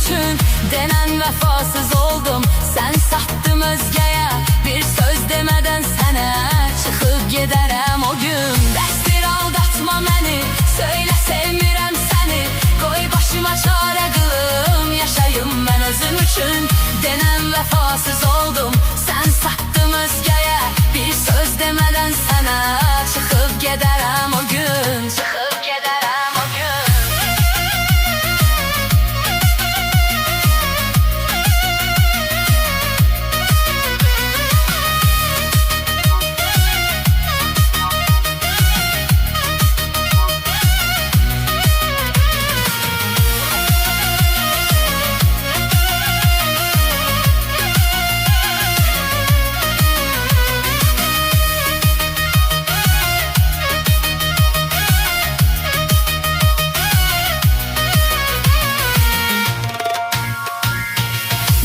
üçün denen vefasız oldum. Sen sattım özgeye, bir söz demeden sənə çıxıb gedərəm o gün. Bəsdir aldatma məni, söylə sevmirəm səni. Qoy başıma çarə qılım, yaşayım mən özüm üçün denen vefasız oldum. Sen sattım özgeye, bir söz demeden sənə çıxıb gedərəm o gün. Çıxıb gedərəm o gün.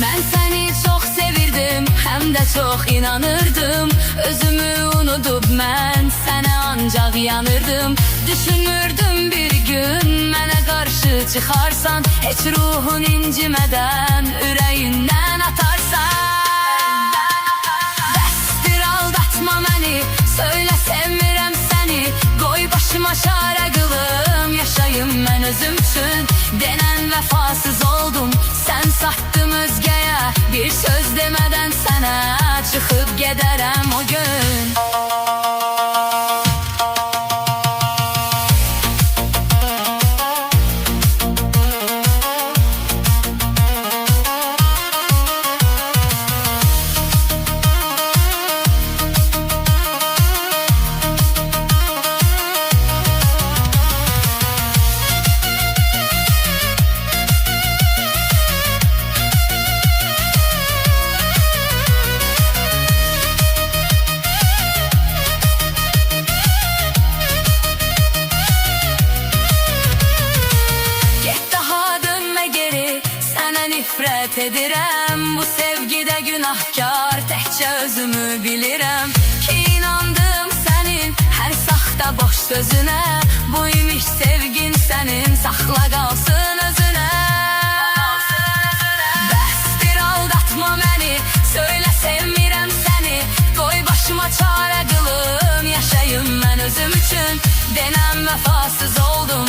Ben seni çok sevirdim, hem de çok inanırdım. Özümü unutup ben sana ancak yanırdım. Düşünürdüm bir gün mənə karşı çıkarsan, hiç ruhun incimeden yüreğinden atarsan. Bəsdir aldatma məni, söylə sevmirəm səni. Qoy başıma çarə qılım, yaşayım mən özüm üçün denen vefasız oldum. Sen sattım özgeye, bir söz demeden sənə çıxıb gedərəm o gün. Nifret edirəm, bu sevgide günahkar, təkcə özümü bilirəm ki inandım sənin hər saxta boş sözünə. Bu imiş sevgin sənin, saxla qalsın özünə. Bəsdir aldatma məni, söylə sevmirəm səni. Qoy başıma çarə qılım, yaşayım mən özüm üçün denen vefasız oldum.